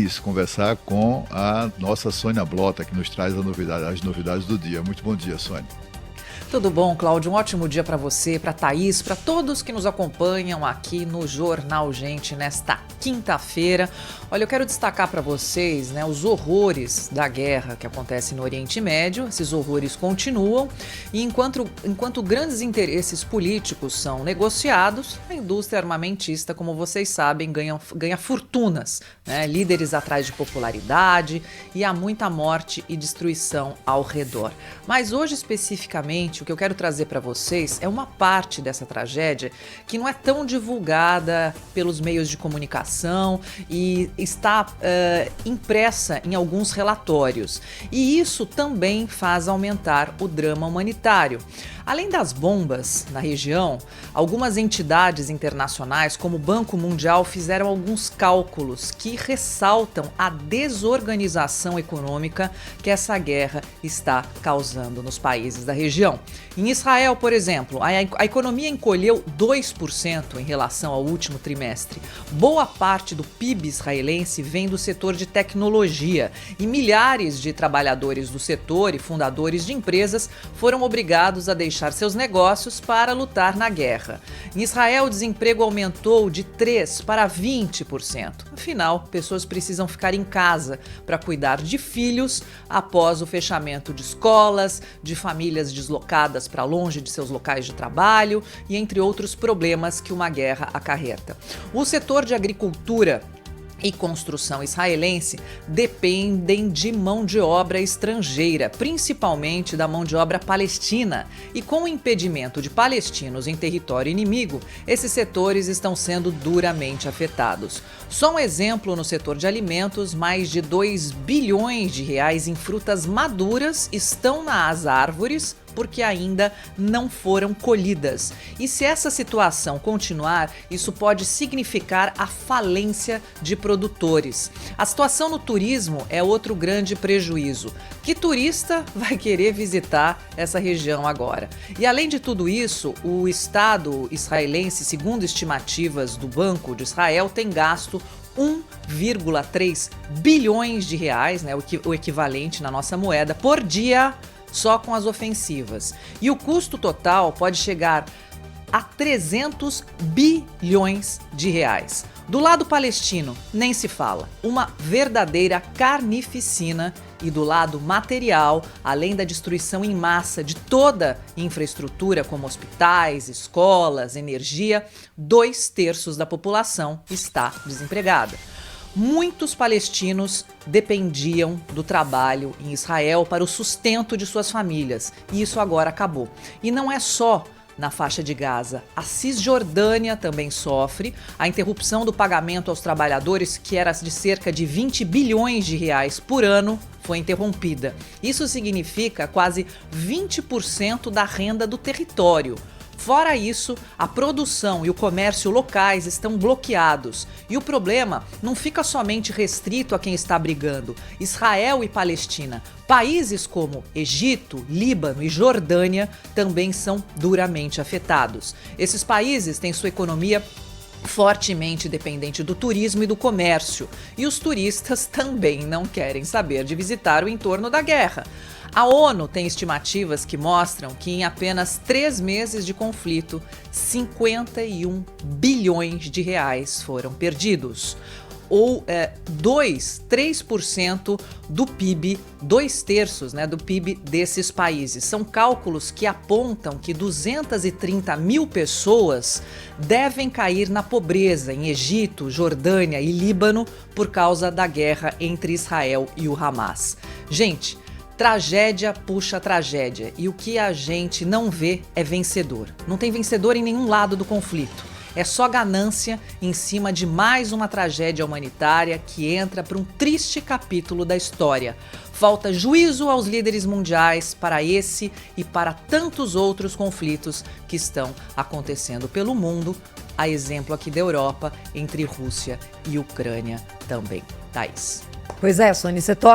feliz conversar com a nossa Sônia Blota, que nos traz as novidades do dia. Muito bom dia, Sônia. Tudo bom, Cláudio? Um ótimo dia para você, para a Thaís, para todos que nos acompanham aqui no Jornal Gente nesta quinta-feira. Olha, eu quero destacar para vocês, os horrores da guerra que acontece no Oriente Médio. Esses horrores continuam e enquanto grandes interesses políticos são negociados, a indústria armamentista, como vocês sabem, ganha fortunas, líderes atrás de popularidade e há muita morte e destruição ao redor. Mas hoje, especificamente, o que eu quero trazer para vocês é uma parte dessa tragédia que não é tão divulgada pelos meios de comunicação e está impressa em alguns relatórios. E isso também faz aumentar o drama humanitário. Além das bombas na região, algumas entidades internacionais, como o Banco Mundial, fizeram alguns cálculos que ressaltam a desorganização econômica que essa guerra está causando nos países da região. Em Israel, por exemplo, a economia encolheu 2% em relação ao último trimestre. Boa parte do PIB israelense vem do setor de tecnologia e milhares de trabalhadores do setor e fundadores de empresas foram obrigados a deixar seus negócios para lutar na guerra. Em Israel, o desemprego aumentou de 3% para 20%. Afinal, pessoas precisam ficar em casa para cuidar de filhos após o fechamento de escolas, de famílias deslocadas para longe de seus locais de trabalho e entre outros problemas que uma guerra acarreta. O setor de agricultura e construção israelense dependem de mão de obra estrangeira, principalmente da mão de obra palestina. E com o impedimento de palestinos em território inimigo, esses setores estão sendo duramente afetados. Só um exemplo, no setor de alimentos, mais de 2 bilhões de reais em frutas maduras estão nas árvores porque ainda não foram colhidas. E se essa situação continuar, isso pode significar a falência de produtores. A situação no turismo é outro grande prejuízo. Que turista vai querer visitar essa região agora? E além de tudo isso, o Estado israelense, segundo estimativas do Banco de Israel, tem gasto 1,3 bilhões de reais, o equivalente na nossa moeda, por dia, só com as ofensivas. E o custo total pode chegar a 300 bilhões de reais. Do lado palestino, nem se fala. Uma verdadeira carnificina. E do lado material, além da destruição em massa de toda infraestrutura, como hospitais, escolas, energia, 2/3 da população está desempregada. Muitos palestinos dependiam do trabalho em Israel para o sustento de suas famílias, e isso agora acabou. E não é só na faixa de Gaza. A Cisjordânia também sofre. A interrupção do pagamento aos trabalhadores, que era de cerca de 20 bilhões de reais por ano, foi interrompida. Isso significa quase 20% da renda do território. Fora isso, a produção e o comércio locais estão bloqueados. E o problema não fica somente restrito a quem está brigando. Israel e Palestina, países como Egito, Líbano e Jordânia também são duramente afetados. Esses países têm sua economia fortemente dependente do turismo e do comércio. E os turistas também não querem saber de visitar o entorno da guerra. A ONU tem estimativas que mostram que em apenas 3 meses de conflito, 51 bilhões de reais foram perdidos. Ou 3% do PIB, 2/3 do PIB desses países. São cálculos que apontam que 230 mil pessoas devem cair na pobreza em Egito, Jordânia e Líbano por causa da guerra entre Israel e o Hamas. Gente, tragédia puxa tragédia e o que a gente não vê é vencedor. Não tem vencedor em nenhum lado do conflito. É só ganância em cima de mais uma tragédia humanitária que entra para um triste capítulo da história. Falta juízo aos líderes mundiais para esse e para tantos outros conflitos que estão acontecendo pelo mundo, a exemplo aqui da Europa, entre Rússia e Ucrânia também. Thaís. Pois é, Sônia, você